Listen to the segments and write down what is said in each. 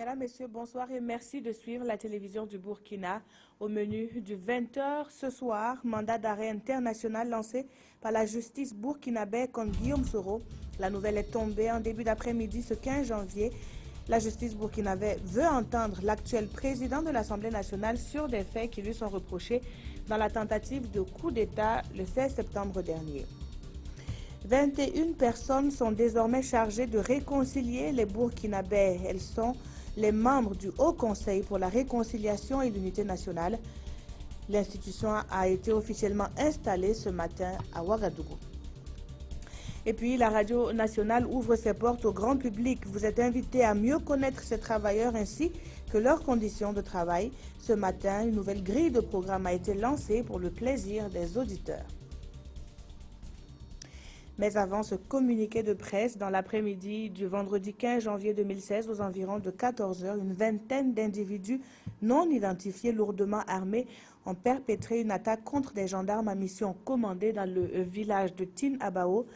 Mesdames, Messieurs, bonsoir et merci de suivre la télévision du Burkina. Au menu du 20h ce soir, mandat d'arrêt international lancé par la justice burkinabé contre Guillaume Soro. La nouvelle est tombée en début d'après-midi ce 15 janvier. La justice burkinabé veut entendre l'actuel président de l'Assemblée nationale sur des faits qui lui sont reprochés dans la tentative de coup d'État le 16 septembre dernier. 21 personnes sont désormais chargées de réconcilier les Burkinabés. Elles sont les membres du Haut Conseil pour la réconciliation et l'unité nationale. L'institution a été officiellement installée ce matin à Ouagadougou. Et puis, la radio nationale ouvre ses portes au grand public. Vous êtes invités à mieux connaître ces travailleurs ainsi que leurs conditions de travail. Ce matin, une nouvelle grille de programme a été lancée pour le plaisir des auditeurs. Mais avant ce communiqué de presse, dans l'après-midi du vendredi 15 janvier 2016, aux environs de 14 h, une vingtaine d'individus non identifiés lourdement armés ont perpétré une attaque contre des gendarmes à mission commandée dans le village de Tin-Abao,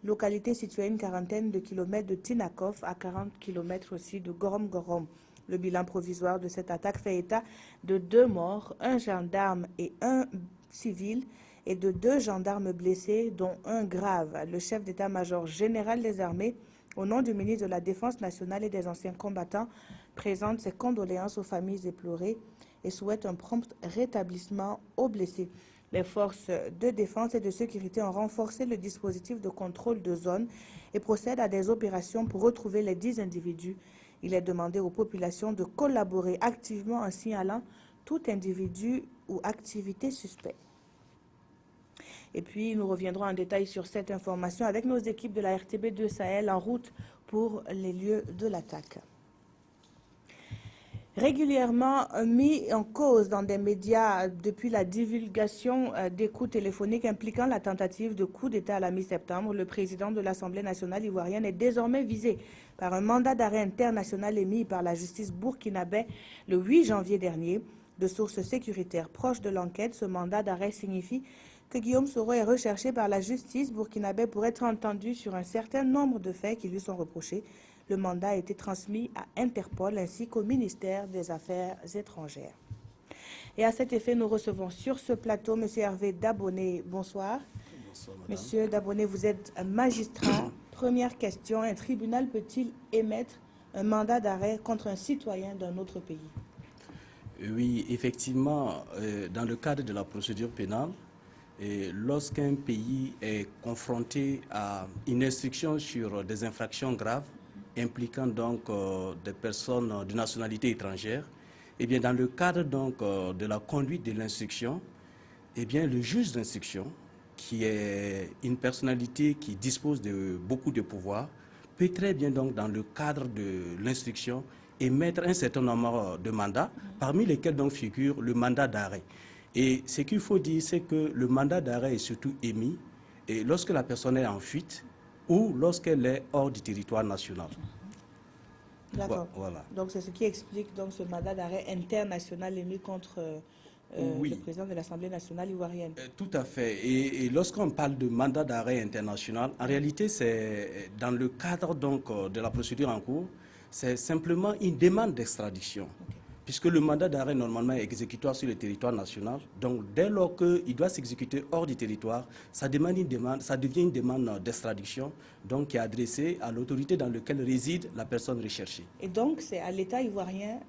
localité située à une quarantaine de kilomètres de Tinakov, à 40 km aussi de Gorom-Gorom. Le bilan provisoire de cette attaque fait état de 2 morts, un gendarme et un civil, et de 2 gendarmes blessés, dont un grave. Le chef d'état-major général des armées, au nom du ministre de la Défense nationale et des anciens combattants, présente ses condoléances aux familles éplorées et souhaite un prompt rétablissement aux blessés. Les forces de défense et de sécurité ont renforcé le dispositif de contrôle de zone et procèdent à des opérations pour retrouver les 10 individus. Il est demandé aux populations de collaborer activement en signalant tout individu ou activité suspecte. Et puis, nous reviendrons en détail sur cette information avec nos équipes de la RTB2 Sahel en route pour les lieux de l'attaque. Régulièrement mis en cause dans des médias depuis la divulgation des coups téléphoniques impliquant la tentative de coup d'État à la mi-septembre, le président de l'Assemblée nationale ivoirienne est désormais visé par un mandat d'arrêt international émis par la justice burkinabé le 8 janvier dernier. De sources sécuritaires proches de l'enquête, ce mandat d'arrêt signifie que Guillaume Soro est recherché par la justice burkinabé pour être entendu sur un certain nombre de faits qui lui sont reprochés. Le mandat a été transmis à Interpol ainsi qu'au ministère des Affaires étrangères. Et à cet effet, nous recevons sur ce plateau M. Hervé Dabonné. Bonsoir. Bonsoir, madame. Monsieur Dabonné, vous êtes magistrat. Première question, un tribunal peut-il émettre un mandat d'arrêt contre un citoyen d'un autre pays? Oui, effectivement, dans le cadre de la procédure pénale, lorsqu'un pays est confronté à une instruction sur des infractions graves impliquant donc des personnes de nationalité étrangère, eh bien dans le cadre donc de la conduite de l'instruction, eh bien le juge d'instruction, qui est une personnalité qui dispose de beaucoup de pouvoirs, peut très bien donc dans le cadre de l'instruction émettre un certain nombre de mandats, parmi lesquels donc figure le mandat d'arrêt. Et ce qu'il faut dire, c'est que le mandat d'arrêt est surtout émis et lorsque la personne est en fuite ou lorsqu'elle est hors du territoire national. D'accord. Voilà. Donc c'est ce qui explique donc ce mandat d'arrêt international émis contre Oui. le président de l'Assemblée nationale ivoirienne. Tout à fait. Et lorsqu'on parle de mandat d'arrêt international, en réalité, c'est dans le cadre donc de la procédure en cours, c'est simplement une demande d'extradiction. Okay. Puisque le mandat d'arrêt normalement est exécutoire sur le territoire national. Donc dès lors qu'il doit s'exécuter hors du territoire, ça devient une demande d'extradition donc qui est adressée à l'autorité dans laquelle réside la personne recherchée. Et donc c'est à l'État ivoirien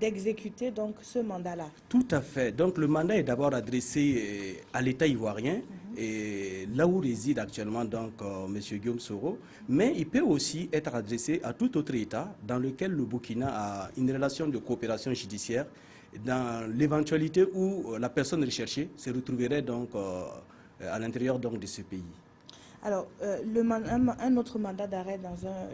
d'exécuter donc ce mandat-là. Tout à fait. Donc le mandat est d'abord adressé à l'État ivoirien, et là où réside actuellement donc M. Guillaume Soro, mais il peut aussi être adressé à tout autre État dans lequel le Burkina a une relation de coopération judiciaire, dans l'éventualité où la personne recherchée se retrouverait donc à l'intérieur donc de ce pays. Alors, un autre mandat d'arrêt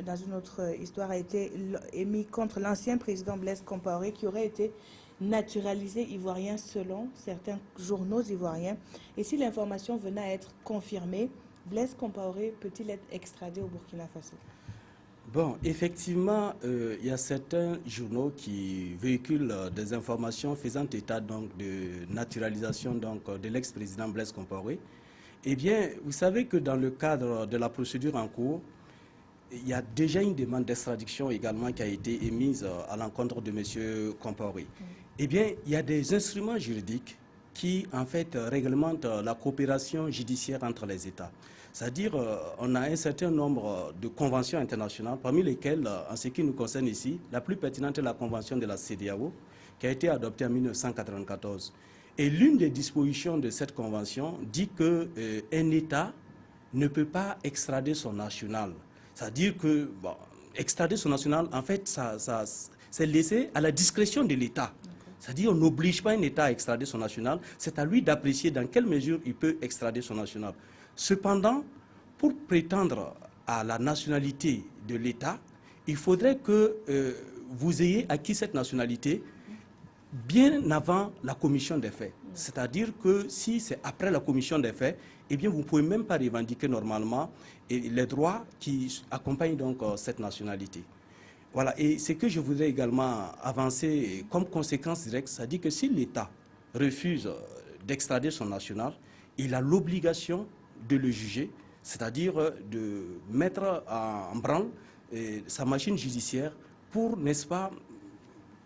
dans une autre histoire a été émis contre l'ancien président Blaise Compaoré qui aurait été naturalisé ivoirien selon certains journaux ivoiriens. Et si l'information venait à être confirmée, Blaise Compaoré peut-il être extradé au Burkina Faso? Bon, effectivement, il y a certains journaux qui véhiculent des informations faisant état donc de naturalisation donc de l'ex-président Blaise Compaoré. Eh bien, vous savez que dans le cadre de la procédure en cours, il y a déjà une demande d'extradition également qui a été émise à l'encontre de M. Compaoré. Eh bien, il y a des instruments juridiques qui, en fait, réglementent la coopération judiciaire entre les États. C'est-à-dire, on a un certain nombre de conventions internationales, parmi lesquelles, en ce qui nous concerne ici, la plus pertinente est la convention de la CEDEAO, qui a été adoptée en 1994. Et l'une des dispositions de cette convention dit qu'un État ne peut pas extrader son national. C'est-à-dire que extrader son national, en fait, c'est laissé à la discrétion de l'État. C'est-à-dire qu'on n'oblige pas un État à extrader son national, c'est à lui d'apprécier dans quelle mesure il peut extrader son national. Cependant, pour prétendre à la nationalité de l'État, il faudrait que vous ayez acquis cette nationalité bien avant la commission des faits. C'est-à-dire que si c'est après la commission des faits, eh bien, vous ne pouvez même pas revendiquer normalement les droits qui accompagnent donc cette nationalité. Voilà, et ce que je voudrais également avancer comme conséquence directe, c'est-à-dire que si l'État refuse d'extrader son national, il a l'obligation de le juger, c'est-à-dire de mettre en branle sa machine judiciaire pour, n'est-ce pas,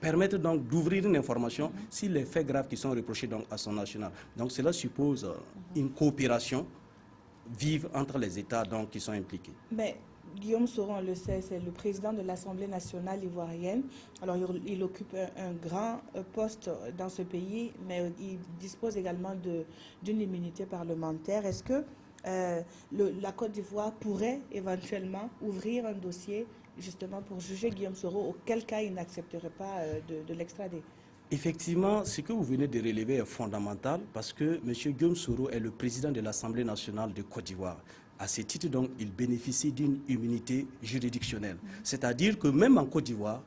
permettre donc d'ouvrir une information sur les faits graves qui sont reprochés donc à son national. Donc cela suppose une coopération vive entre les États donc, qui sont impliqués. Mais Guillaume Soro, on le sait, c'est le président de l'Assemblée nationale ivoirienne. Alors il occupe un grand poste dans ce pays, mais il dispose également d'une immunité parlementaire. Est-ce que la Côte d'Ivoire pourrait éventuellement ouvrir un dossier justement pour juger Guillaume Soro, auquel cas il n'accepterait pas de l'extrader? Effectivement, ce que vous venez de relever est fondamental parce que M. Guillaume Soro est le président de l'Assemblée nationale de Côte d'Ivoire. À ce titre, donc, il bénéficie d'une immunité juridictionnelle. C'est-à-dire que même en Côte d'Ivoire,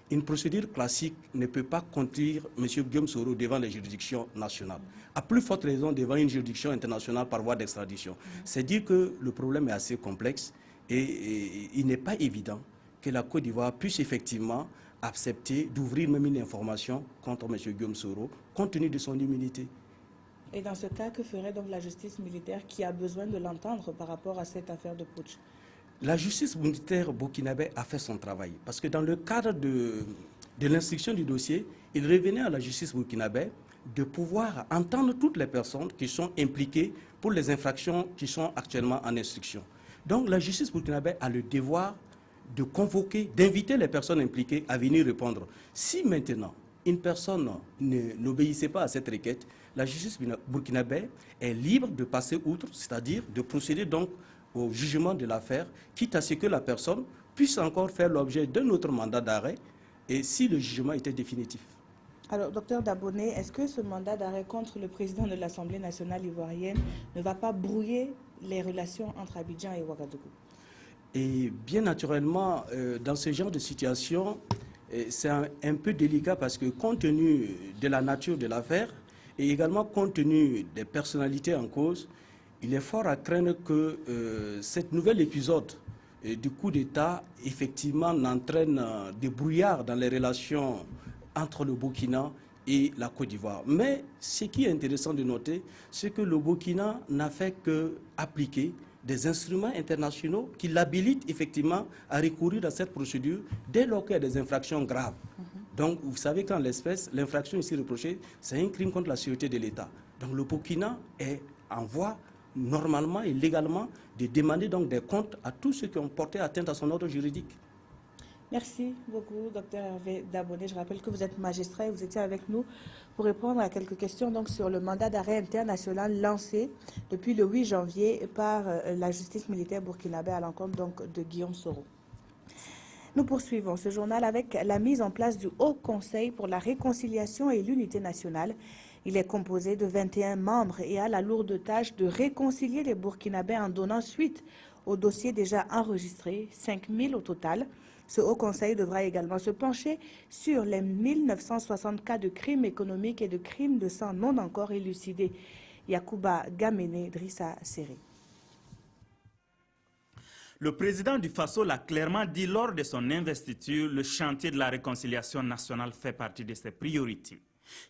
une procédure classique ne peut pas conduire M. Guillaume Soro devant les juridictions nationales. À plus forte raison devant une juridiction internationale par voie d'extradition. C'est dire que le problème est assez complexe et il n'est pas évident que la Côte d'Ivoire puisse effectivement accepter d'ouvrir même une information contre M. Guillaume Soro, compte tenu de son immunité. Et dans ce cas, que ferait donc la justice militaire qui a besoin de l'entendre par rapport à cette affaire de putsch? La justice militaire burkinabé a fait son travail, parce que dans le cadre de l'instruction du dossier, il revenait à la justice burkinabé de pouvoir entendre toutes les personnes qui sont impliquées pour les infractions qui sont actuellement en instruction. Donc la justice burkinabé a le devoir de convoquer, d'inviter les personnes impliquées à venir répondre. Si maintenant une personne n'obéissait pas à cette requête, la justice burkinabé est libre de passer outre, c'est-à-dire de procéder donc au jugement de l'affaire, quitte à ce que la personne puisse encore faire l'objet d'un autre mandat d'arrêt, et si le jugement était définitif. Alors, docteur Dabonné, est-ce que ce mandat d'arrêt contre le président de l'Assemblée nationale ivoirienne ne va pas brouiller les relations entre Abidjan et Ouagadougou? Et bien naturellement, dans ce genre de situation, c'est un peu délicat parce que compte tenu de la nature de l'affaire et également compte tenu des personnalités en cause, il est fort à craindre que cet nouvel épisode du coup d'État, effectivement, n'entraîne des brouillards dans les relations entre le Burkina et la Côte d'Ivoire. Mais ce qui est intéressant de noter, c'est que le Burkina n'a fait qu'appliquer des instruments internationaux qui l'habilitent effectivement à recourir à cette procédure dès lors qu'il y a des infractions graves. Donc, vous savez qu'en l'espèce, l'infraction ici reprochée, c'est un crime contre la sûreté de l'État. Donc, le Burkina est en voie, normalement et légalement, de demander donc des comptes à tous ceux qui ont porté atteinte à son ordre juridique. Merci beaucoup, docteur Hervé Dabonné. Je rappelle que vous êtes magistrat et vous étiez avec nous pour répondre à quelques questions donc, sur le mandat d'arrêt international lancé depuis le 8 janvier par la justice militaire burkinabé à l'encontre de Guillaume Soro. Nous poursuivons ce journal avec la mise en place du Haut Conseil pour la réconciliation et l'unité nationale. Il est composé de 21 membres et a la lourde tâche de réconcilier les Burkinabés en donnant suite aux dossiers déjà enregistrés, 5000 au total. Ce Haut Conseil devra également se pencher sur les 1960 cas de crimes économiques et de crimes de sang non encore élucidés. Yacouba Gamene, Drissa Serré. Le président du Faso l'a clairement dit lors de son investiture, le chantier de la réconciliation nationale fait partie de ses priorités.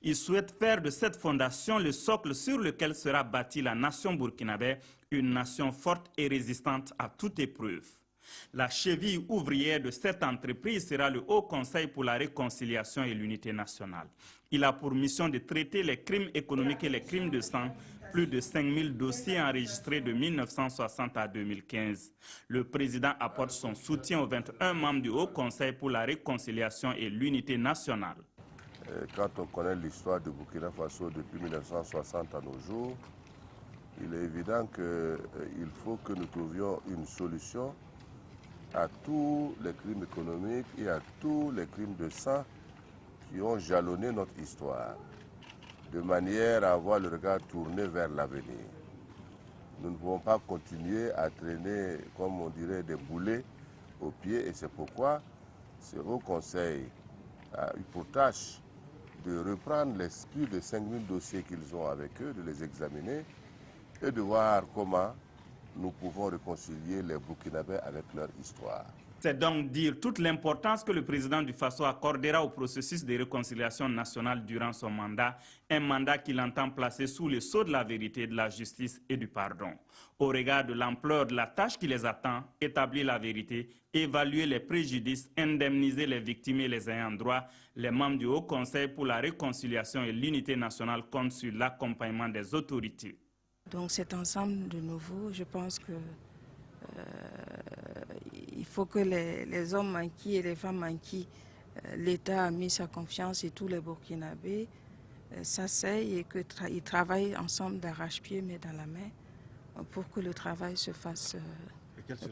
Il souhaite faire de cette fondation le socle sur lequel sera bâtie la nation burkinabé, une nation forte et résistante à toute épreuve. La cheville ouvrière de cette entreprise sera le Haut Conseil pour la réconciliation et l'unité nationale. Il a pour mission de traiter les crimes économiques et les crimes de sang. Plus de 5000 dossiers enregistrés de 1960 à 2015. Le président apporte son soutien aux 21 membres du Haut Conseil pour la réconciliation et l'unité nationale. Quand on connaît l'histoire de Burkina Faso depuis 1960 à nos jours, il est évident qu'il faut que nous trouvions une solution à tous les crimes économiques et à tous les crimes de sang qui ont jalonné notre histoire, de manière à avoir le regard tourné vers l'avenir. Nous ne pouvons pas continuer à traîner, comme on dirait, des boulets aux pieds, et c'est pourquoi ce Haut Conseil a eu pour tâche de reprendre les plus de 5000 dossiers qu'ils ont avec eux, de les examiner et de voir comment nous pouvons réconcilier les Burkinabés avec leur histoire. C'est donc dire toute l'importance que le président du Faso accordera au processus de réconciliation nationale durant son mandat, un mandat qu'il entend placer sous le sceau de la vérité, de la justice et du pardon. Au regard de l'ampleur de la tâche qui les attend, établir la vérité, évaluer les préjudices, indemniser les victimes et les ayants droit, les membres du Haut Conseil pour la réconciliation et l'unité nationale comptent sur l'accompagnement des autorités. Donc cet ensemble de nouveau, je pense que il faut que les hommes en qui et les femmes en qui l'État a mis sa confiance et tous les Burkinabés s'asseyent et qu'ils travaillent ensemble d'arrache-pied mais dans la main pour que le travail se fasse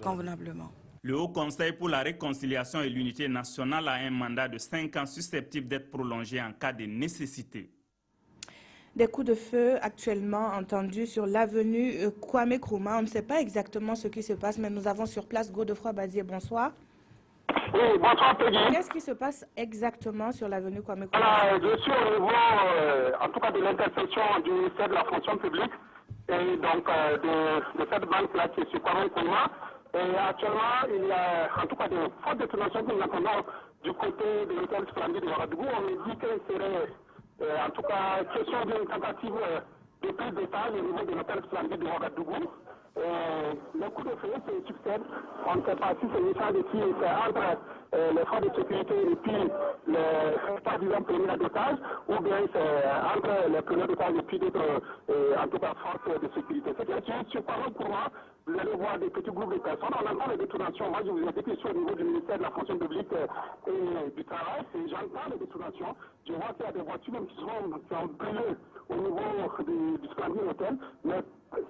convenablement. Le Haut Conseil pour la réconciliation et l'unité nationale a un mandat de 5 ans susceptible d'être prolongé en cas de nécessité. Des coups de feu actuellement entendus sur l'avenue Kwame Nkrumah. On ne sait pas exactement ce qui se passe, mais nous avons sur place Godefroy Bazier. Bonsoir. Oui, bonsoir Peggy. Qu'est-ce qui se passe exactement sur l'avenue Kwame Nkrumah? Je suis au niveau, en tout cas, de l'intersection du ministère de la fonction publique et donc de cette banque-là qui est sur Kwame Nkrumah. Et actuellement, il y a en tout cas des fortes détonations que nous entendons du côté de l'hôtel Splendide de Ouagadougou. On me dit qu'il serait en tout cas question d'une tentative de prise d'otage au niveau de l'hôtel Splendide de Ouagadougou. Le coup de feu se succède. On ne sait pas si c'est l'échange de tirs entre les forces de sécurité et puis les soi-disant preneurs d'otages, ou bien c'est entre les preneurs d'otages et puis d'autres, en tout cas, forces de sécurité. C'est que sur parole pour moi, vous allez voir des petits groupes de personnes. On entend les détonations. Moi, je vous ai dit que je suis au niveau du ministère de la fonction publique et du travail. J'entends les détonations. Je vois qu'il y a des voitures même qui ont brûlé au niveau du Splendid Hotel. Mais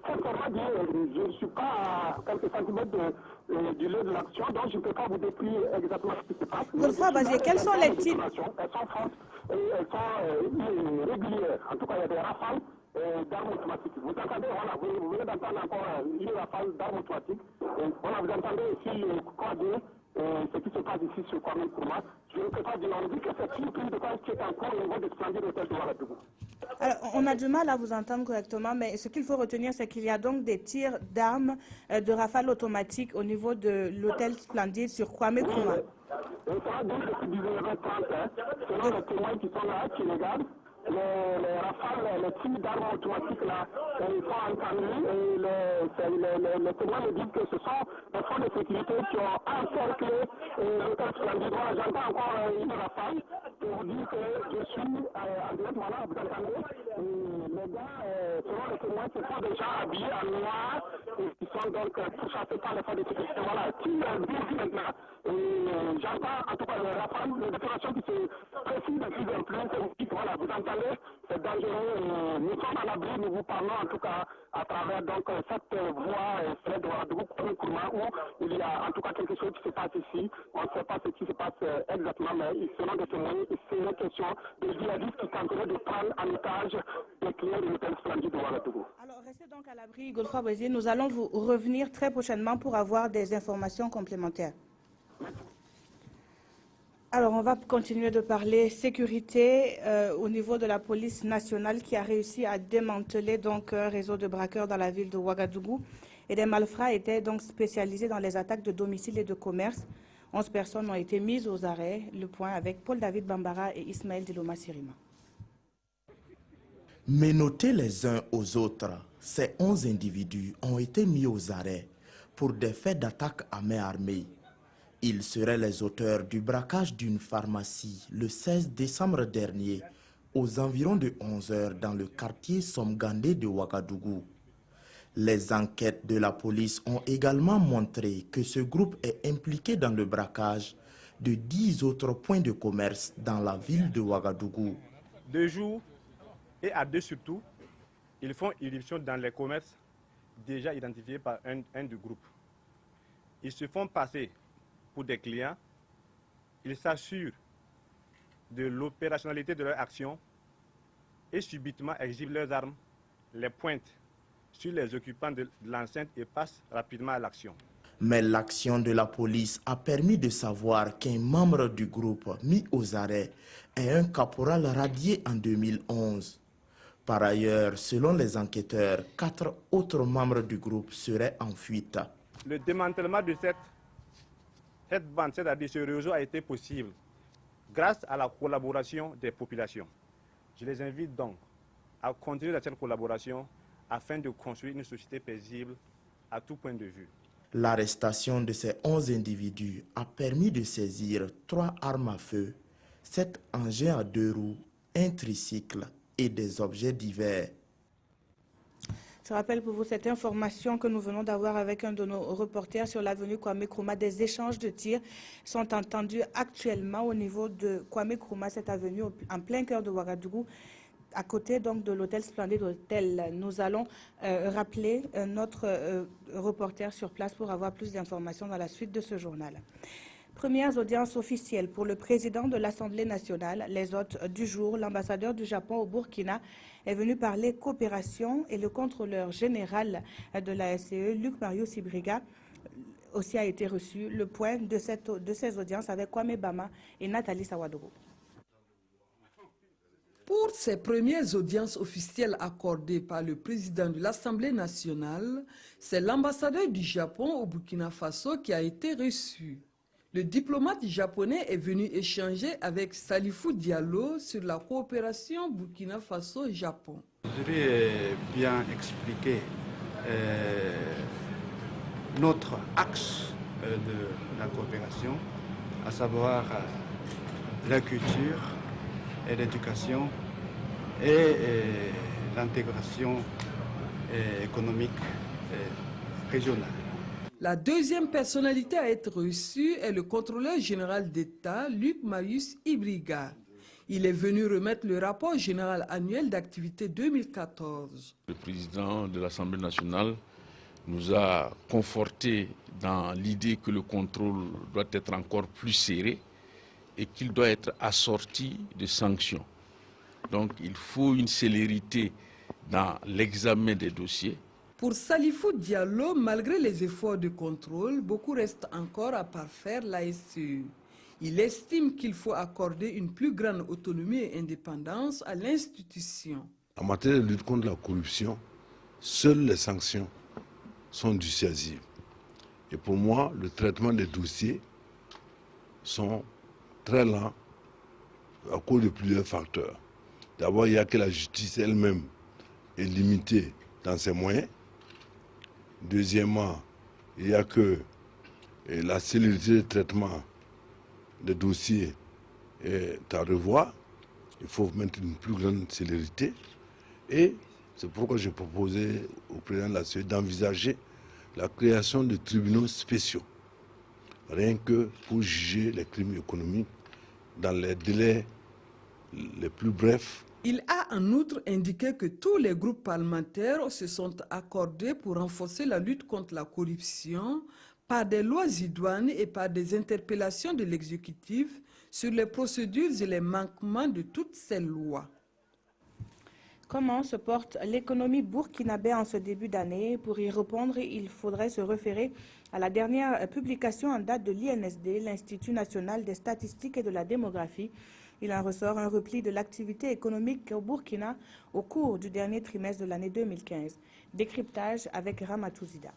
sincèrement dit, je ne suis pas à quelques centimètres du lieu de l'action, donc je ne peux pas vous décrire exactement ce qui se passe. Godefroy Bazier, quels sont les types? Elles sont fortes et elles sont régulières. En tout cas, il y a des rafales d'armes automatiques. Vous entendez, voilà, vous venez d'entendre encore une rafale d'armes automatiques. Voilà, vous entendez aussi le cordé, ce qui se passe ici sur Kwame Nkrumah. Je ne peux pas dire, on dit que c'est une prise de temps qui est en cours au niveau du Splendid Hotel de Ouagadougou. Alors, on a du mal à vous entendre correctement, mais ce qu'il faut retenir, c'est qu'il y a donc des tirs d'armes de rafales automatiques au niveau de l'hôtel Splendide sur Kwame Nkrumah. Ça va donc depuis 19h30, selon les témoins qui sont là, qui regardent. Les rafales, les tirs d'armes automatiques là, ils sont entendus et les témoins me disent que ce sont les forces de sécurité qui ont encerclé l'hôtel Splendide. Voilà, j'entends encore une rafale pour vous dire que je suis en direct, voilà, vous entendez. Les gars, selon les témoins, ce sont des gens habillés en noir et qui sont donc pourchassés par les forces de sécurité. Voilà, qui vivent maintenant. Et j'entends en tout cas les rafales, les déclarations qui se précisent de plus en plus. Voilà, vous entendez, c'est dangereux. Nous sommes à l'abri, nous vous parlons en tout cas à travers donc cette voie celle de Ouagadougou où il y a en tout cas quelque chose qui se passe ici. On ne sait pas ce qui se passe exactement, mais selon des témoins, c'est une question de djihadistes qui tenteraient de prendre en otage des clients de l'hôtel Splendid de Ouagadougou. Alors, restez donc à l'abri, Godefroy Bazier. Nous allons vous revenir très prochainement pour avoir des informations complémentaires. Alors, on va continuer de parler sécurité au niveau de la police nationale qui a réussi à démanteler donc un réseau de braqueurs dans la ville de Ouagadougou. Et des malfrats étaient donc spécialisés dans les attaques de domicile et de commerce. 11 personnes ont été mises aux arrêts. Le point avec Paul-David Bambara et Ismaël Diloma Sirima. Menottés les uns aux autres, ces 11 individus ont été mis aux arrêts pour des faits d'attaque à main armée. Ils seraient les auteurs du braquage d'une pharmacie le 16 décembre dernier, aux environs de 11 h dans le quartier Somgandé de Ouagadougou. Les enquêtes de la police ont également montré que ce groupe est impliqué dans le braquage de 10 autres points de commerce dans la ville de Ouagadougou. De jour et à deux surtout, ils font irruption dans les commerces déjà identifiés par un du groupe. Ils se font passer pour des clients, ils s'assurent de l'opérationnalité de leur action et subitement exhibent leurs armes, les pointent sur les occupants de l'enceinte et passent rapidement à l'action. Mais l'action de la police a permis de savoir qu'un membre du groupe mis aux arrêts est un caporal radié en 2011. Par ailleurs, selon les enquêteurs, 4 autres membres du groupe seraient en fuite. Le démantèlement de cette bande, c'est-à-dire ce réseau, a été possible grâce à la collaboration des populations. Je les invite donc à continuer dans cette collaboration afin de construire une société paisible à tout point de vue. L'arrestation de ces 11 individus a permis de saisir 3 armes à feu, 7 engins à 2 roues, un tricycle et des objets divers. Je rappelle pour vous cette information que nous venons d'avoir avec un de nos reporters sur l'avenue Kwame Nkrumah. Des échanges de tirs sont entendus actuellement au niveau de Kwame Nkrumah, cette avenue en plein cœur de Ouagadougou, à côté donc de l'hôtel Splendide Hôtel. Nous allons rappeler notre reporter sur place pour avoir plus d'informations dans la suite de ce journal. Premières audiences officielles pour le président de l'Assemblée nationale. Les hôtes du jour, l'ambassadeur du Japon au Burkina est venu parler coopération et le contrôleur général de la SCE, Luc Marius Ibriga, aussi a été reçu. Le point de ces audiences avec Kwame Bama et Nathalie Sawadogo. Pour ces premières audiences officielles accordées par le président de l'Assemblée nationale, c'est l'ambassadeur du Japon au Burkina Faso qui a été reçu. Le diplomate japonais est venu échanger avec Salifou Diallo sur la coopération Burkina Faso-Japon. Je vais bien expliquer notre axe de la coopération, à savoir la culture et l'éducation et l'intégration économique régionale. La deuxième personnalité à être reçue est le contrôleur général d'État, Luc Marius Ibriga. Il est venu remettre le rapport général annuel d'activité 2014. Le président de l'Assemblée nationale nous a conforté dans l'idée que le contrôle doit être encore plus serré et qu'il doit être assorti de sanctions. Donc il faut une célérité dans l'examen des dossiers. Pour Salifou Diallo, malgré les efforts de contrôle, beaucoup reste encore à parfaire la SCE. Il estime qu'il faut accorder une plus grande autonomie et indépendance à l'institution. En matière de lutte contre la corruption, seules les sanctions sont dissuasives. Et pour moi, le traitement des dossiers sont très lents à cause de plusieurs facteurs. D'abord, il y a que la justice elle-même est limitée dans ses moyens. Deuxièmement, il y a que la célérité de traitement des dossiers est à revoir. Il faut mettre une plus grande célérité. Et c'est pourquoi j'ai proposé au président de la CEDH d'envisager la création de tribunaux spéciaux, rien que pour juger les crimes économiques dans les délais les plus brefs. Il a en outre indiqué que tous les groupes parlementaires se sont accordés pour renforcer la lutte contre la corruption par des lois idoines et par des interpellations de l'exécutif sur les procédures et les manquements de toutes ces lois. Comment se porte l'économie burkinabé en ce début d'année? Pour y répondre, il faudrait se référer à la dernière publication en date de l'INSD, l'Institut national des statistiques et de la démographie. Il en ressort un repli de l'activité économique au Burkina au cours du dernier trimestre de l'année 2015. Décryptage avec Ramatou Zida.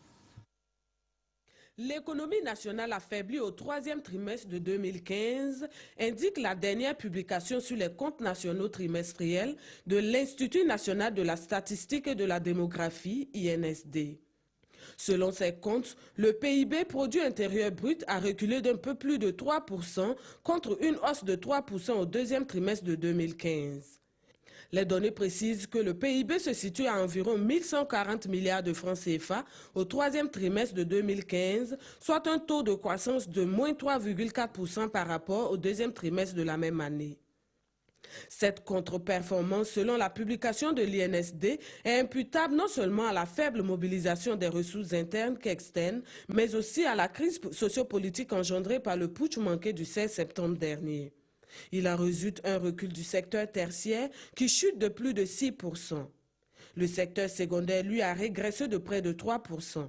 L'économie nationale affaiblie au troisième trimestre de 2015 indique la dernière publication sur les comptes nationaux trimestriels de l'Institut national de la statistique et de la démographie, INSD. Selon ces comptes, le PIB produit intérieur brut a reculé d'un peu plus de 3% contre une hausse de 3% au deuxième trimestre de 2015. Les données précisent que le PIB se situe à environ 1140 milliards de francs CFA au troisième trimestre de 2015, soit un taux de croissance de moins 3,4% par rapport au deuxième trimestre de la même année. Cette contre-performance, selon la publication de l'INSD, est imputable non seulement à la faible mobilisation des ressources internes qu'externes, mais aussi à la crise sociopolitique engendrée par le putsch manqué du 16 septembre dernier. Il en résulte un recul du secteur tertiaire qui chute de plus de 6%. Le secteur secondaire, lui, a régressé de près de 3%.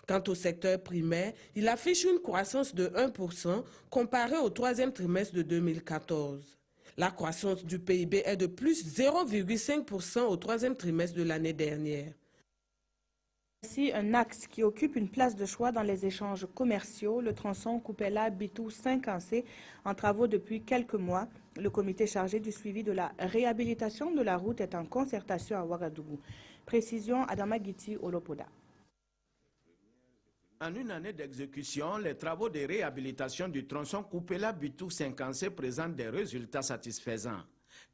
Quant au secteur primaire, il affiche une croissance de 1% comparé au troisième trimestre de 2014. La croissance du PIB est de plus 0,5% au troisième trimestre de l'année dernière. Voici un axe qui occupe une place de choix dans les échanges commerciaux, le tronçon Kupela-Bitou-5 en travaux depuis quelques mois. Le comité chargé du suivi de la réhabilitation de la route est en concertation à Ouagadougou. Précision Adama Giti Olopoda. En une année d'exécution, les travaux de réhabilitation du tronçon Kupela-Bitou-5 présentent des résultats satisfaisants.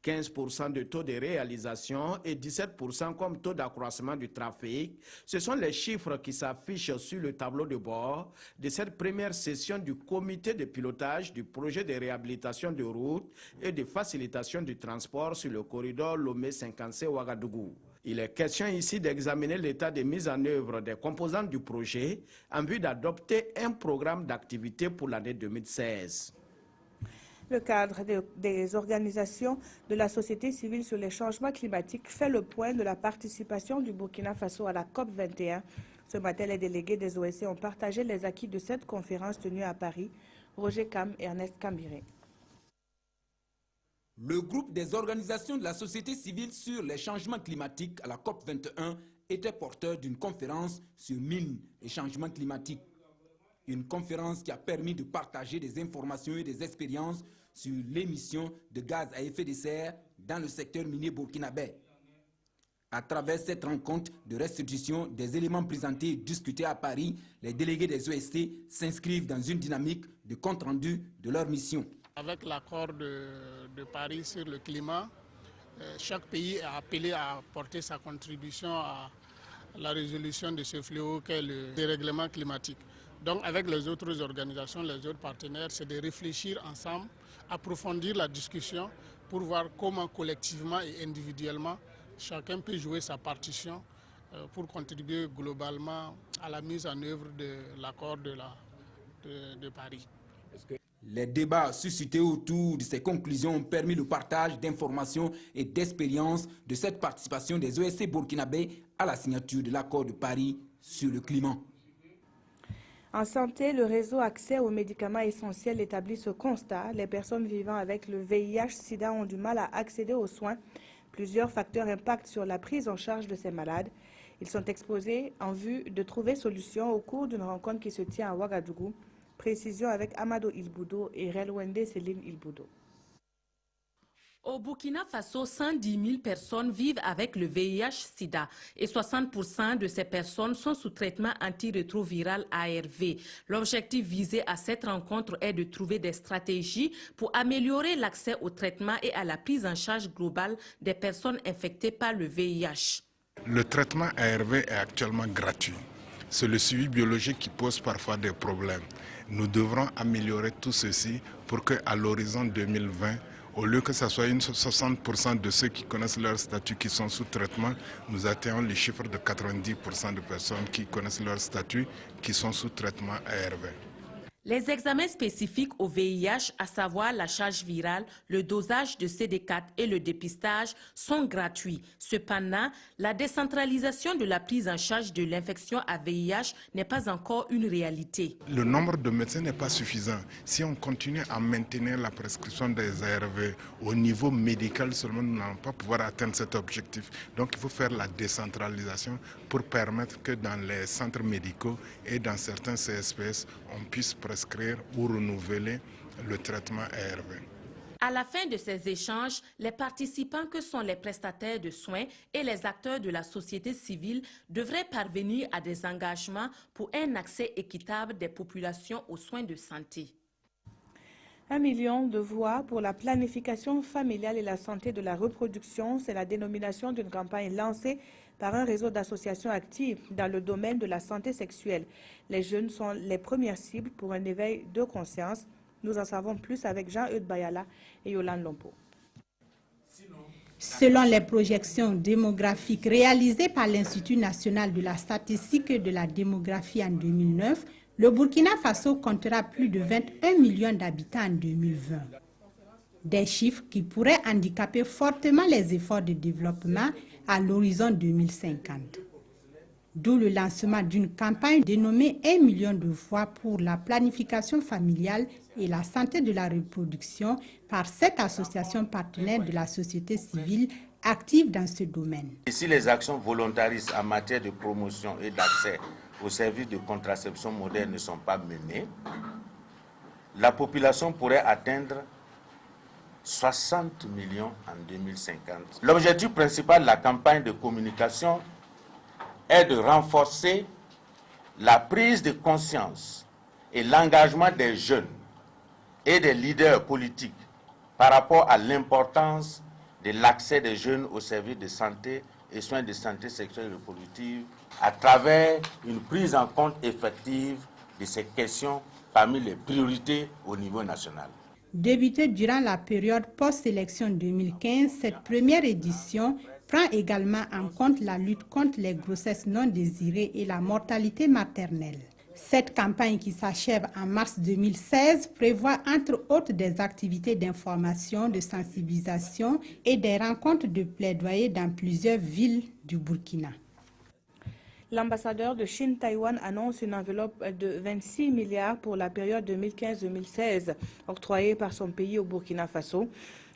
15% de taux de réalisation et 17% comme taux d'accroissement du trafic. Ce sont les chiffres qui s'affichent sur le tableau de bord de cette première session du comité de pilotage du projet de réhabilitation de route et de facilitation du transport sur le corridor Lomé-5 Il est question ici d'examiner l'état de mise en œuvre des composantes du projet en vue d'adopter un programme d'activité pour l'année 2016. Le cadre des organisations de la société civile sur les changements climatiques fait le point de la participation du Burkina Faso à la COP21. Ce matin, les délégués des OSC ont partagé les acquis de cette conférence tenue à Paris. Roger Cam et Ernest Cambiré. Le groupe des organisations de la société civile sur les changements climatiques à la COP21 était porteur d'une conférence sur mines et changements climatiques. Une conférence qui a permis de partager des informations et des expériences sur l'émission de gaz à effet de serre dans le secteur minier burkinabé. À travers cette rencontre de restitution des éléments présentés et discutés à Paris, les délégués des OSC s'inscrivent dans une dynamique de compte-rendu de leur mission. Avec l'accord de Paris sur le climat, chaque pays est appelé à apporter sa contribution à la résolution de ce fléau qu'est le dérèglement climatique. Donc avec les autres organisations, les autres partenaires, c'est de réfléchir ensemble, approfondir la discussion pour voir comment collectivement et individuellement chacun peut jouer sa partition pour contribuer globalement à la mise en œuvre de l'accord de Paris. Les débats suscités autour de ces conclusions ont permis le partage d'informations et d'expériences de cette participation des OSC burkinabés à la signature de l'accord de Paris sur le climat. En santé, le réseau Accès aux médicaments essentiels établit ce constat. Les personnes vivant avec le VIH-Sida ont du mal à accéder aux soins. Plusieurs facteurs impactent sur la prise en charge de ces malades. Ils sont exposés en vue de trouver solution au cours d'une rencontre qui se tient à Ouagadougou. Précision avec Amado Ilboudo et Relwende Céline Ilboudo. Au Burkina Faso, 110 000 personnes vivent avec le VIH-Sida et 60% de ces personnes sont sous traitement antirétroviral ARV. L'objectif visé à cette rencontre est de trouver des stratégies pour améliorer l'accès au traitement et à la prise en charge globale des personnes infectées par le VIH. Le traitement ARV est actuellement gratuit. C'est le suivi biologique qui pose parfois des problèmes. Nous devrons améliorer tout ceci pour qu'à l'horizon 2020, au lieu que ce soit 60% de ceux qui connaissent leur statut qui sont sous traitement, nous atteignons le chiffre de 90% de personnes qui connaissent leur statut qui sont sous traitement ARV. Les examens spécifiques au VIH, à savoir la charge virale, le dosage de CD4 et le dépistage, sont gratuits. Cependant, la décentralisation de la prise en charge de l'infection à VIH n'est pas encore une réalité. Le nombre de médecins n'est pas suffisant. Si on continue à maintenir la prescription des ARV au niveau médical seulement, nous n'allons pas pouvoir atteindre cet objectif. Donc il faut faire la décentralisation pour permettre que dans les centres médicaux et dans certains CSPS, on puisse prescrire ou renouveler le traitement ARV. À la fin de ces échanges, les participants que sont les prestataires de soins et les acteurs de la société civile devraient parvenir à des engagements pour un accès équitable des populations aux soins de santé. 1 million de voix pour la planification familiale et la santé de la reproduction, c'est la dénomination d'une campagne lancée par un réseau d'associations actives dans le domaine de la santé sexuelle. Les jeunes sont les premières cibles pour un éveil de conscience. Nous en savons plus avec Jean-Eudes Bayala et Yolande Lompo. Selon les projections démographiques réalisées par l'Institut national de la statistique et de la démographie en 2009, le Burkina Faso comptera plus de 21 millions d'habitants en 2020. Des chiffres qui pourraient handicaper fortement les efforts de développement à l'horizon 2050. D'où le lancement d'une campagne dénommée 1 million de voix pour la planification familiale et la santé de la reproduction par cette association partenaire de la société civile active dans ce domaine. Et si les actions volontaristes en matière de promotion et d'accès aux services de contraception moderne ne sont pas menées, la population pourrait atteindre 60 millions en 2050. L'objectif principal de la campagne de communication est de renforcer la prise de conscience et l'engagement des jeunes et des leaders politiques par rapport à l'importance de l'accès des jeunes aux services de santé et soins de santé sexuelle et reproductive à travers une prise en compte effective de ces questions parmi les priorités au niveau national. Débutée durant la période post-élection 2015, cette première édition prend également en compte la lutte contre les grossesses non désirées et la mortalité maternelle. Cette campagne qui s'achève en mars 2016 prévoit entre autres des activités d'information, de sensibilisation et des rencontres de plaidoyer dans plusieurs villes du Burkina. L'ambassadeur de Chine-Taïwan annonce une enveloppe de 26 milliards pour la période 2015-2016 octroyée par son pays au Burkina Faso.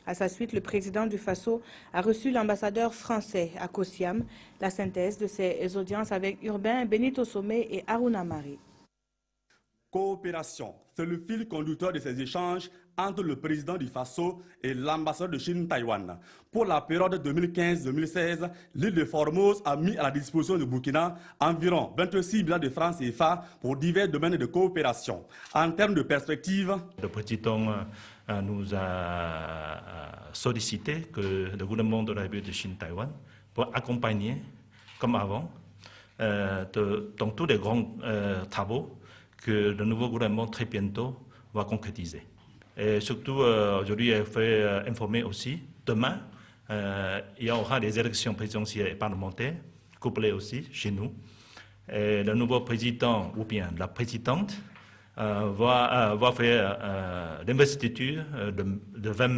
À sa suite, le président du Faso a reçu l'ambassadeur français à Kosiam. La synthèse de ces audiences avec Urbain Benito Somé et Aruna Mari. Coopération, c'est le fil conducteur de ces échanges entre le président du Faso et l'ambassadeur de Chine-Taïwan. Pour la période 2015-2016, l'île de Formose a mis à la disposition du Burkina environ 26 milliards de francs CFA pour divers domaines de coopération. En termes de perspective, le président nous a sollicité que le gouvernement de la République de Chine-Taïwan pour accompagner, comme avant, dans tous les grands travaux que le nouveau gouvernement très bientôt va concrétiser. Et surtout, aujourd'hui, il faut informer aussi, demain, il y aura des élections présidentielles et parlementaires, couplées aussi chez nous. Et le nouveau président, ou bien la présidente, va faire l'investiture le 20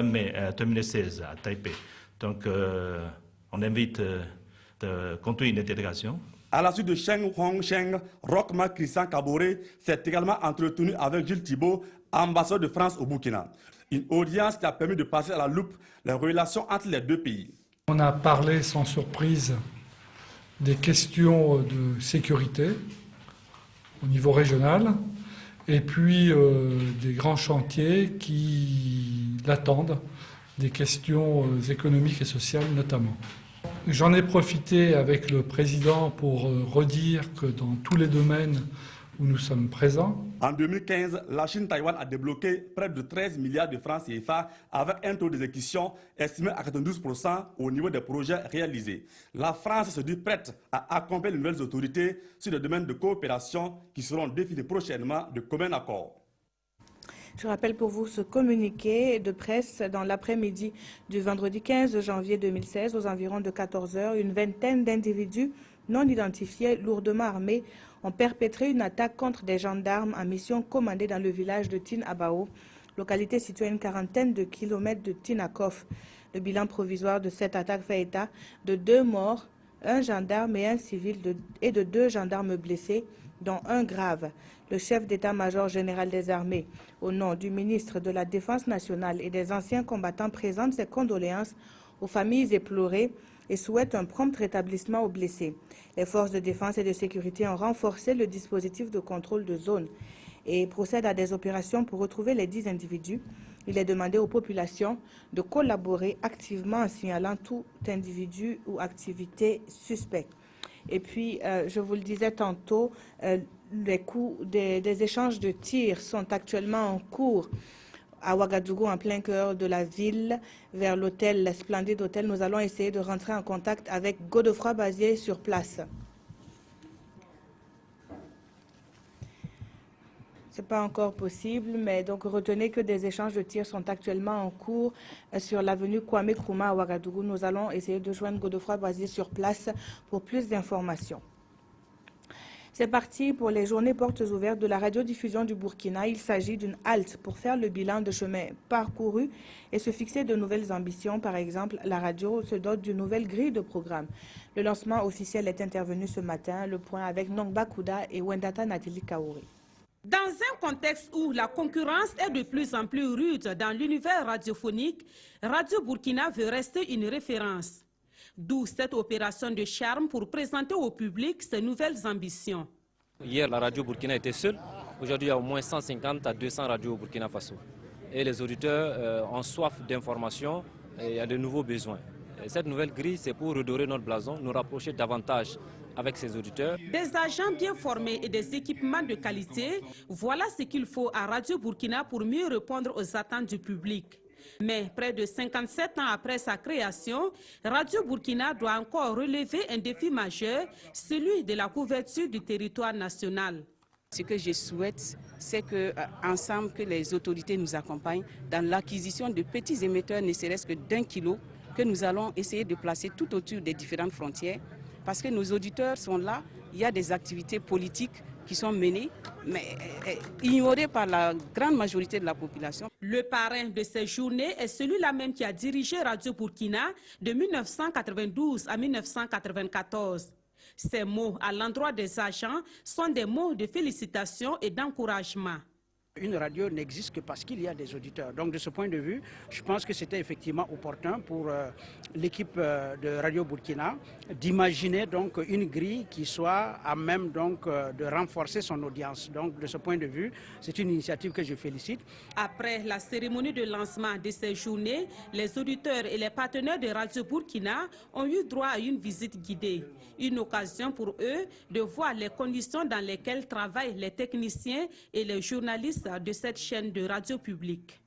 mai 2016 à Taipei. Donc, on invite de conduire une délégation. À la suite de Cheng Hongsheng, Rochma Christian Kaboré s'est également entretenu avec Gilles Thibault, ambassadeur de France au Burkina. Une audience qui a permis de passer à la loupe les relations entre les deux pays. On a parlé sans surprise des questions de sécurité au niveau régional et puis des grands chantiers qui l'attendent, des questions économiques et sociales notamment. J'en ai profité avec le président pour redire que dans tous les domaines où nous sommes présents. En 2015, la Chine-Taïwan a débloqué près de 13 milliards de francs CFA avec un taux d'exécution estimé à 92% au niveau des projets réalisés. La France se dit prête à accompagner les nouvelles autorités sur des domaines de coopération qui seront définis prochainement de commun accord. Je rappelle pour vous ce communiqué de presse dans l'après-midi du vendredi 15 janvier 2016 aux environs de 14 h. Une vingtaine d'individus non identifiés, lourdement armés, ont perpétré une attaque contre des gendarmes en mission commandée dans le village de Tin Abao, localité située à une quarantaine de kilomètres de Tinakov. Le bilan provisoire de cette attaque fait état de 2 morts, un gendarme et un civil et de 2 gendarmes blessés, dont un grave. Le chef d'état-major général des armées, au nom du ministre de la Défense nationale et des anciens combattants, présente ses condoléances aux familles éplorées et souhaite un prompt rétablissement aux blessés. Les forces de défense et de sécurité ont renforcé le dispositif de contrôle de zone et procèdent à des opérations pour retrouver les 10 individus. Il est demandé aux populations de collaborer activement en signalant tout individu ou activité suspecte. Et puis, je vous le disais tantôt, des échanges de tirs sont actuellement en cours à Ouagadougou, en plein cœur de la ville, vers l'hôtel, le Splendide Hôtel. Nous allons essayer de rentrer en contact avec Godefroy Bazier sur place. Ce n'est pas encore possible, mais donc retenez que des échanges de tirs sont actuellement en cours sur l'avenue Kwame Nkrumah à Ouagadougou. Nous allons essayer de joindre Godefroy Bazier sur place pour plus d'informations. C'est parti pour les journées portes ouvertes de la radiodiffusion du Burkina. Il s'agit d'une halte pour faire le bilan de chemin parcouru et se fixer de nouvelles ambitions. Par exemple, la radio se dote d'une nouvelle grille de programme. Le lancement officiel est intervenu ce matin. Le point avec Nongba Kouda et Wendata Nathalie Kaouri. Dans un contexte où la concurrence est de plus en plus rude dans l'univers radiophonique, Radio Burkina veut rester une référence. D'où cette opération de charme pour présenter au public ses nouvelles ambitions. Hier, la radio Burkina était seule. Aujourd'hui, il y a au moins 150 à 200 radios au Burkina Faso. Et les auditeurs ont soif d'informations et il y a de nouveaux besoins. Et cette nouvelle grille, c'est pour redorer notre blason, nous rapprocher davantage avec ces auditeurs. Des agents bien formés et des équipements de qualité, voilà ce qu'il faut à Radio Burkina pour mieux répondre aux attentes du public. Mais près de 57 ans après sa création, Radio Burkina doit encore relever un défi majeur, celui de la couverture du territoire national. Ce que je souhaite, c'est qu'ensemble, que les autorités nous accompagnent dans l'acquisition de petits émetteurs, ne serait-ce que d'1 kilo, que nous allons essayer de placer tout autour des différentes frontières, parce que nos auditeurs sont là, il y a des activités politiques qui sont menées, mais ignorées par la grande majorité de la population. Le parrain de ces journées est celui-là même qui a dirigé Radio Burkina de 1992 à 1994. Ces mots à l'endroit des agents sont des mots de félicitations et d'encouragement. Une radio n'existe que parce qu'il y a des auditeurs. Donc de ce point de vue, je pense que c'était effectivement opportun pour l'équipe de Radio Burkina d'imaginer donc une grille qui soit à même donc de renforcer son audience. Donc de ce point de vue, c'est une initiative que je félicite. Après la cérémonie de lancement de ces journées, les auditeurs et les partenaires de Radio Burkina ont eu droit à une visite guidée. Une occasion pour eux de voir les conditions dans lesquelles travaillent les techniciens et les journalistes de cette chaîne de radio publique.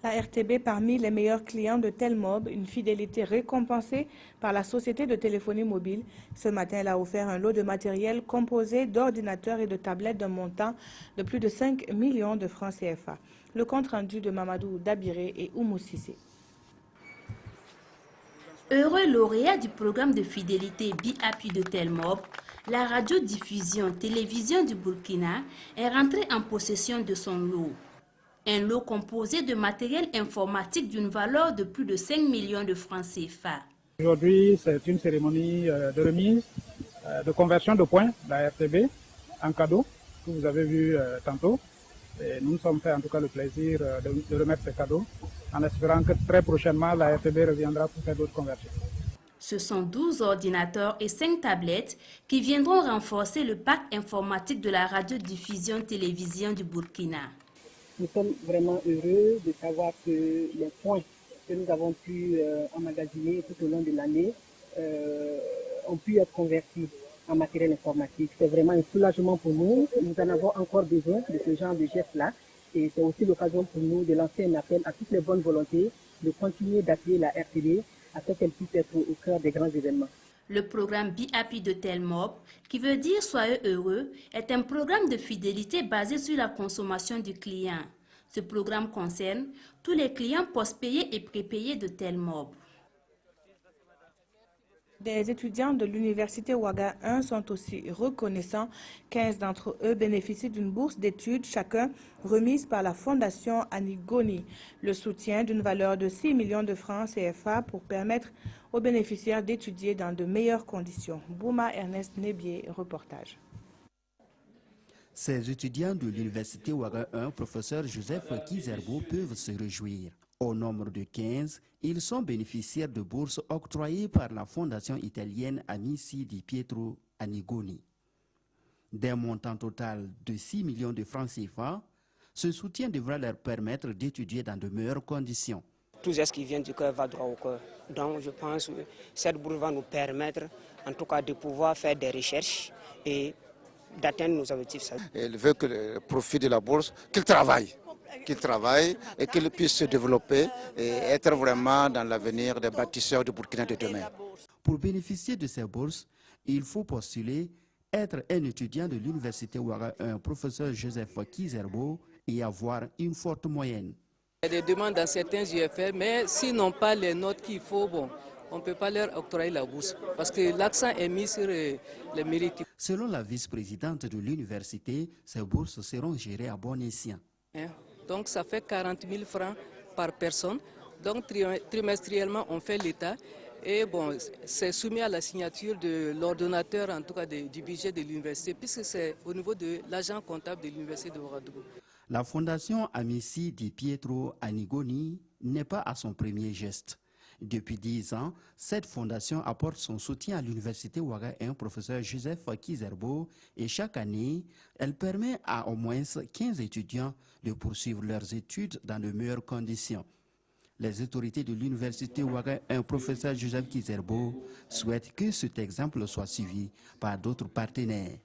La RTB parmi les meilleurs clients de Telmob, une fidélité récompensée par la société de téléphonie mobile. Ce matin, elle a offert un lot de matériel composé d'ordinateurs et de tablettes d'un montant de plus de 5 millions de francs CFA. Le compte rendu de Mamadou Dabiré et Oumou Sissé. Heureux lauréat du programme de fidélité BIAPI de Telmob, la radiodiffusion télévision du Burkina est rentrée en possession de son lot. Un lot composé de matériel informatique d'une valeur de plus de 5 millions de francs CFA. Aujourd'hui, c'est une cérémonie de remise, de conversion de points de la RTB en cadeau, que vous avez vu tantôt. Et nous nous sommes fait en tout cas le plaisir de remettre ces cadeaux, en espérant que très prochainement, la RTB reviendra pour faire d'autres conversions. Ce sont 12 ordinateurs et 5 tablettes qui viendront renforcer le pack informatique de la radiodiffusion télévision du Burkina. Nous sommes vraiment heureux de savoir que les points que nous avons pu emmagasiner tout au long de l'année ont pu être convertis en matériel informatique. C'est vraiment un soulagement pour nous. Nous en avons encore besoin de ce genre de gestes-là. Et c'est aussi l'occasion pour nous de lancer un appel à toutes les bonnes volontés de continuer d'appuyer la RTB afin qu'elle puisse être au cœur des grands événements. Le programme BIAPI de Telmob, qui veut dire Soyez heureux, est un programme de fidélité basé sur la consommation du client. Ce programme concerne tous les clients post-payés et prépayés de Telmob. Des étudiants de l'université Ouaga 1 sont aussi reconnaissants. 15 d'entre eux bénéficient d'une bourse d'études, chacun remise par la Fondation Anigoni. Le soutien d'une valeur de 6 millions de francs CFA pour permettre aux bénéficiaires d'étudier dans de meilleures conditions. Bouma Ernest Nebier, reportage. Ces étudiants de l'université Ouaga 1, professeur Joseph Kizerbo, peuvent se réjouir. Au nombre de 15, ils sont bénéficiaires de bourses octroyées par la fondation italienne Amici di Pietro Anigoni. D'un montant total de 6 millions de francs CFA, Ce soutien devra leur permettre d'étudier dans de meilleures conditions. Tout ce qui vient du cœur va droit au cœur. Donc je pense que cette bourse va nous permettre en tout cas de pouvoir faire des recherches et d'atteindre nos objectifs. Elle veut que le profit de la bourse, qu'il travaille et qu'il puisse se développer et être vraiment dans l'avenir des bâtisseurs du Burkina de demain. Pour bénéficier de ces bourses, il faut postuler, être un étudiant de l'Université Ouaga, un professeur Joseph Kizerbo et avoir une forte moyenne. Il y a des demandes dans certains UFR, mais s'ils n'ont pas les notes qu'il faut, on ne peut pas leur octroyer la bourse parce que l'accent est mis sur les mérites. Selon la vice-présidente de l'université, ces bourses seront gérées à bon escient. Donc ça fait 40 000 francs par personne. Donc trimestriellement, on fait l'État. Et c'est soumis à la signature de l'ordonnateur, en tout cas du budget de l'université, puisque c'est au niveau de l'agent comptable de l'université de Ouagadougou. La fondation Amici di Pietro Anigoni n'est pas à son premier geste. Depuis 10 ans, cette fondation apporte son soutien à l'université Ouaga et un professeur Joseph Kizerbo et chaque année, elle permet à au moins 15 étudiants de poursuivre leurs études dans de meilleures conditions. Les autorités de l'université Ouaga et un professeur Joseph Kizerbo souhaitent que cet exemple soit suivi par d'autres partenaires.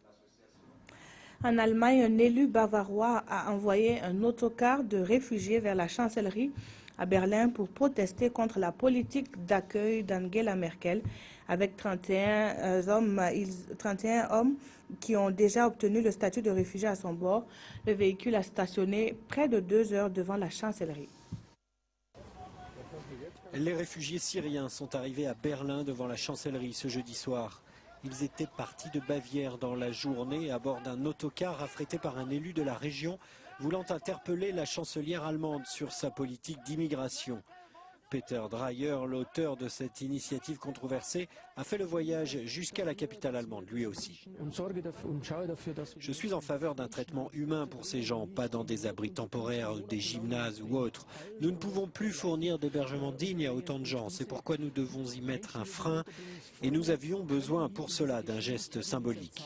En Allemagne, un élu bavarois a envoyé un autocar de réfugiés vers la chancellerie à Berlin pour protester contre la politique d'accueil d'Angela Merkel, avec 31 hommes qui ont déjà obtenu le statut de réfugié à son bord. Le véhicule a stationné près de 2 heures devant la chancellerie. Les réfugiés syriens sont arrivés à Berlin devant la chancellerie ce jeudi soir. Ils étaient partis de Bavière dans la journée à bord d'un autocar affrété par un élu de la région voulant interpeller la chancelière allemande sur sa politique d'immigration. Peter Dreyer, l'auteur de cette initiative controversée, a fait le voyage jusqu'à la capitale allemande, lui aussi. Je suis en faveur d'un traitement humain pour ces gens, pas dans des abris temporaires, des gymnases ou autres. Nous ne pouvons plus fournir d'hébergement digne à autant de gens. C'est pourquoi nous devons y mettre un frein et nous avions besoin pour cela d'un geste symbolique.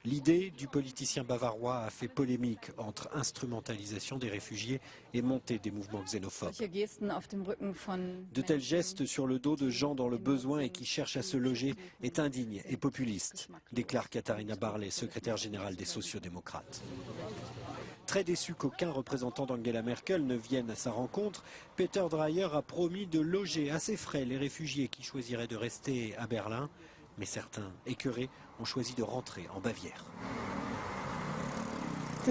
L'idée du politicien bavarois a fait polémique entre instrumentalisation des réfugiés et montée des mouvements xénophobes. De tels gestes sur le dos de gens dans le besoin et qui cherchent à se loger est indigne et populiste, déclare Katharina Barley, secrétaire générale des sociodémocrates. Très déçu qu'aucun représentant d'Angela Merkel ne vienne à sa rencontre, Peter Dreyer a promis de loger à ses frais les réfugiés qui choisiraient de rester à Berlin. Mais certains, écœurés, ont choisi de rentrer en Bavière.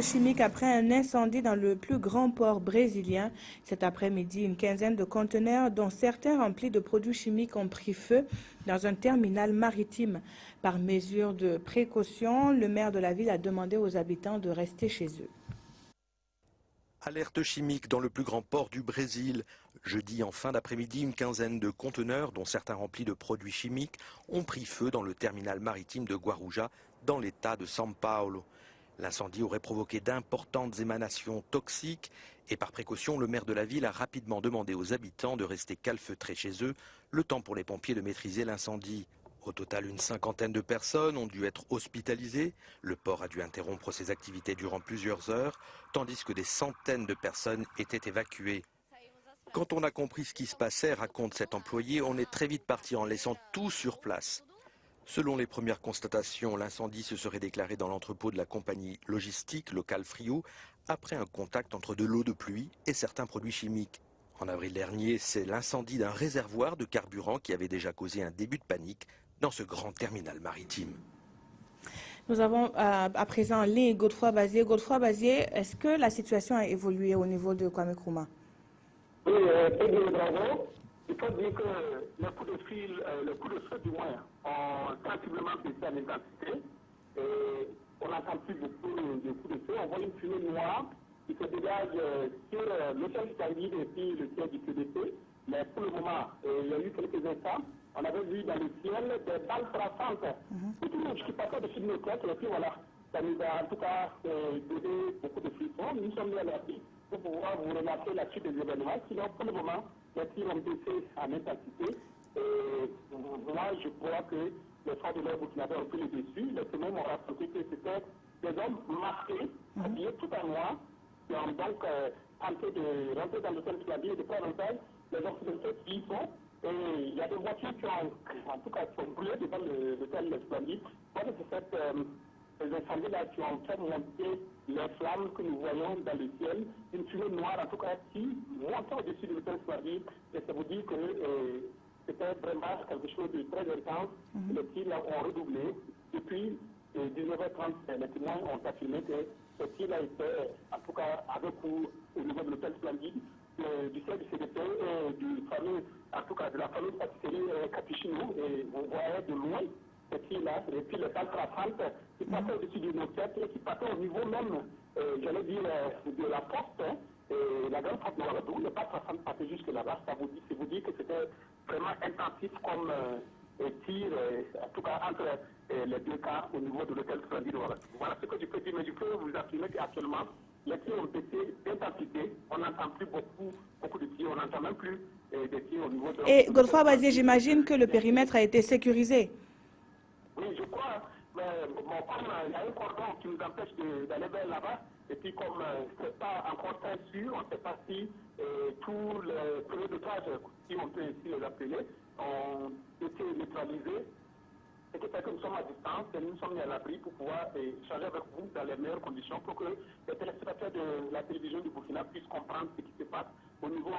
Chimique après un incendie dans le plus grand port brésilien. Cet après-midi, une quinzaine de conteneurs, dont certains remplis de produits chimiques, ont pris feu dans un terminal maritime. Par mesure de précaution, le maire de la ville a demandé aux habitants de rester chez eux. Alerte chimique dans le plus grand port du Brésil. Jeudi, en fin d'après-midi, une quinzaine de conteneurs, dont certains remplis de produits chimiques, ont pris feu dans le terminal maritime de Guarujá, dans l'état de São Paulo. L'incendie aurait provoqué d'importantes émanations toxiques et par précaution, le maire de la ville a rapidement demandé aux habitants de rester calfeutrés chez eux, le temps pour les pompiers de maîtriser l'incendie. Au total, une cinquantaine de personnes ont dû être hospitalisées. Le port a dû interrompre ses activités durant plusieurs heures, tandis que des centaines de personnes étaient évacuées. Quand on a compris ce qui se passait, raconte cet employé, on est très vite parti en laissant tout sur place. Selon les premières constatations, l'incendie se serait déclaré dans l'entrepôt de la compagnie logistique locale Frio après un contact entre de l'eau de pluie et certains produits chimiques. En avril dernier, c'est l'incendie d'un réservoir de carburant qui avait déjà causé un début de panique dans ce grand terminal maritime. Nous avons à présent en ligne Godefroy Bazier. Godefroy Bazier, est-ce que la situation a évolué au niveau de Kwame Nkrumah? Oui, bravo. Il faut dire que les coups de feu du moins ont sensiblement baissé en intensité. On n'entend plus beaucoup de coups de feu. On voit une fumée noire qui se dégage sur l'hôtel Stanguy et puis le siège du PDP. Mais pour le moment, il y a eu quelques instants, on avait vu dans le ciel des balles frappantes. Tout le monde qui passait de film éclat, et puis voilà, ça nous a en tout cas donné beaucoup de frissons. Nous sommes bien avertis pour pouvoir vous remarquer la suite des événements. Sinon, pour le moment, les tirs ont baissé en intensité Et moi, je crois que les forces de l'ordre burkinabés ont pris le dessus. Les témoins m'ont raconté que c'était des hommes masqués, habillés tout en noir, qui ont donc tenté de rentrer dans l'hôtel Splendide et de prendre un tel. Les Occidentaux qui y sont. Et il y a des voitures qui ont, en tout cas, qui ont brûlé devant l'hôtel Splendide. Voilà, c'est ces incendies-là qui ont fait monter les flammes que nous voyons dans le ciel, une fumée noire en tout cas qui montait au-dessus de l'hôtel Splendide. Et ça vous dit que c'était vraiment quelque chose de très intense. Les tirs ont redoublé. Depuis 19h30, les témoins ont affirmé que ce tir-là était, en tout cas, avec ou au niveau de l'hôtel Splendide, du siège du CDP et du fameux, en tout cas, de la fameuse pâtisserie Capuchino. Et vous voyez de loin ce tir-là, et puis les salles traçantes qui passaient au-dessus de nos têtes et qui passaient au niveau même, j'allais dire, de la poste. Et la grande porte de Ouagadougou, le pas traçante passait jusque là-bas. Ça vous dit que c'était vraiment intensif comme tir, en tout cas entre les deux cas au niveau de l'hôtel Splendide. Voilà ce que je peux dire, mais je peux vous affirmer qu'actuellement, les tirs ont été intensifiés. On n'entend plus beaucoup de tirs, on n'entend même plus des tirs au niveau de... Et Godefroy Bazier, j'imagine que le périmètre a été sécurisé. Oui, je crois. Mais bon, comme il y a un cordon qui nous empêche d'aller vers là-bas, et puis comme ce n'est pas encore très sûr, on ne sait pas si tous les premiers d'otages, si on peut ici les appeler, ont été neutralisés. C'est que nous sommes à distance et nous sommes mis à l'abri pour pouvoir échanger avec vous dans les meilleures conditions pour que les téléspectateurs de la télévision du Burkina puissent comprendre ce qui se passe au niveau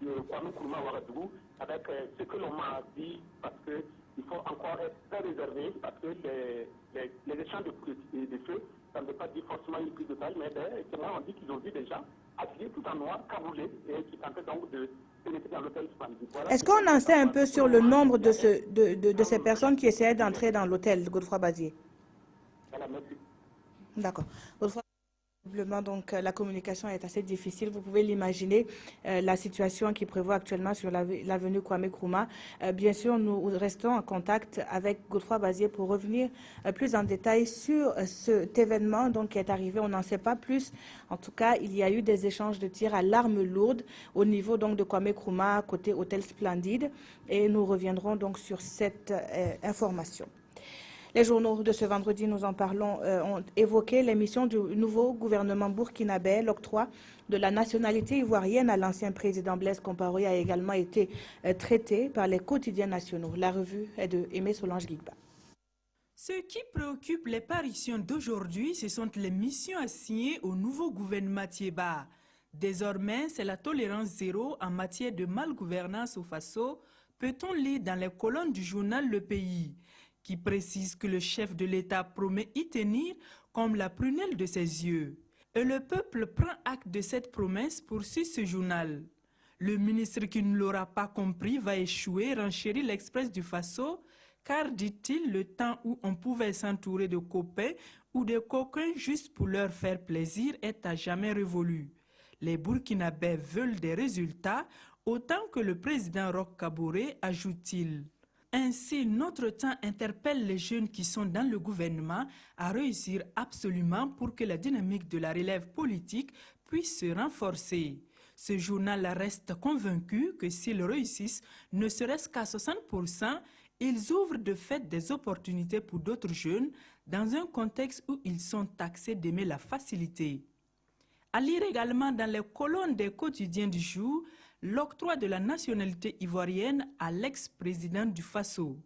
de Kwame Nkrumah Ouagadougou avec ce que l'on m'a dit, parce qu'il faut encore être très réservé parce que les échanges de feu, ça ne veut pas dire forcément une prise de taille, mais les témoins ont dit qu'ils ont vu des gens habillés tout en noir, cagoulés, et qui tentaient donc de pénétrer dans l'hôtel Splendide. Voilà. Est-ce qu'on en sait un peu sur le nombre de ces personnes qui essayaient d'entrer dans l'hôtel, Godefroy Bazier? Voilà, merci. D'accord. Donc, la communication est assez difficile. Vous pouvez l'imaginer, la situation qui prévaut actuellement sur l'avenue Kwame Nkrumah. Bien sûr, nous restons en contact avec Godefroy Bazier pour revenir plus en détail sur cet événement donc, qui est arrivé. On n'en sait pas plus. En tout cas, il y a eu des échanges de tirs à l'arme lourde au niveau donc, de Kwame Nkrumah, côté Hôtel Splendide. Et nous reviendrons donc sur cette information. Les journaux de ce vendredi, nous en parlons, ont évoqué l'émission du nouveau gouvernement burkinabé. L'octroi de la nationalité ivoirienne à l'ancien président Blaise Compaoré a également été traité par les quotidiens nationaux. La revue est de Aimé Solange Guigba. Ce qui préoccupe les parutions d'aujourd'hui, ce sont les missions assignées au nouveau gouvernement Thiéba. Désormais, c'est la tolérance zéro en matière de malgouvernance au Faso, peut-on lire dans les colonnes du journal Le Pays, qui précise que le chef de l'État promet y tenir comme la prunelle de ses yeux. Et le peuple prend acte de cette promesse, poursuit ce journal. Le ministre qui ne l'aura pas compris va échouer, renchérit l'Express du Faso, car, dit-il, le temps où on pouvait s'entourer de copains ou de coquins juste pour leur faire plaisir est à jamais révolu. Les Burkinabés veulent des résultats, autant que le président Roch Kaboré, ajoute-t-il. Ainsi, notre temps interpelle les jeunes qui sont dans le gouvernement à réussir absolument pour que la dynamique de la relève politique puisse se renforcer. Ce journal reste convaincu que s'ils réussissent, ne serait-ce qu'à 60%, ils ouvrent de fait des opportunités pour d'autres jeunes dans un contexte où ils sont taxés d'aimer la facilité. À lire également dans les colonnes des quotidiens du jour, l'octroi de la nationalité ivoirienne à l'ex-président du Faso.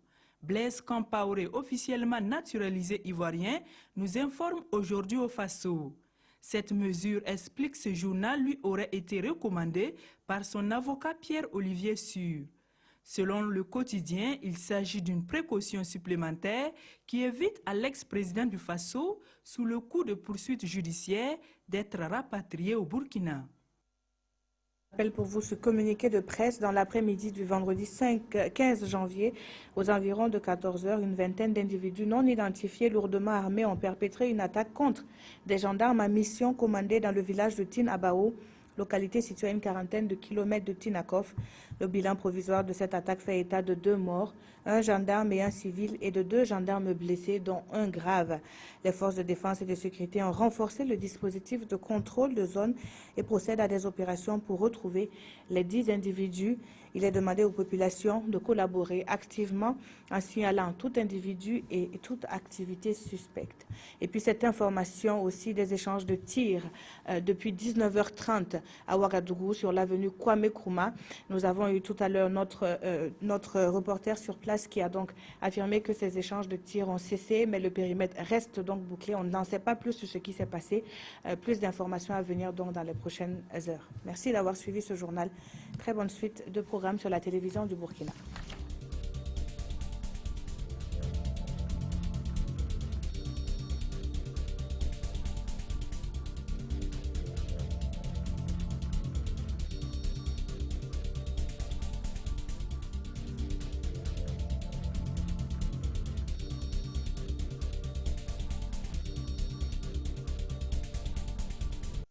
Blaise Compaoré, officiellement naturalisé ivoirien, nous informe aujourd'hui au Faso. Cette mesure, explique ce journal, lui aurait été recommandée par son avocat Pierre-Olivier Sûr. Selon le quotidien, il s'agit d'une précaution supplémentaire qui évite à l'ex-président du Faso, sous le coup de poursuites judiciaires, d'être rapatrié au Burkina. Rappel pour vous ce communiqué de presse dans l'après-midi du vendredi 15 janvier aux environs de 14h. Une vingtaine d'individus non identifiés lourdement armés ont perpétré une attaque contre des gendarmes à mission commandés dans le village de Tin Abao, localité située à une quarantaine de kilomètres de Tinakov. Le bilan provisoire de cette attaque fait état de 2 morts, un gendarme et un civil, et de 2 gendarmes blessés, dont un grave. Les forces de défense et de sécurité ont renforcé le dispositif de contrôle de zone et procèdent à des opérations pour retrouver les 10 individus Il est demandé aux populations de collaborer activement en signalant tout individu et toute activité suspecte. Et puis cette information aussi des échanges de tirs depuis 19h30 à Ouagadougou sur l'avenue Kwame Nkrumah. Nous avons eu tout à l'heure notre reporter sur place qui a donc affirmé que ces échanges de tirs ont cessé, mais le périmètre reste donc bouclé. On n'en sait pas plus sur ce qui s'est passé. Plus d'informations à venir donc dans les prochaines heures. Merci d'avoir suivi ce journal. Très bonne suite de programmes sur la télévision du Burkina.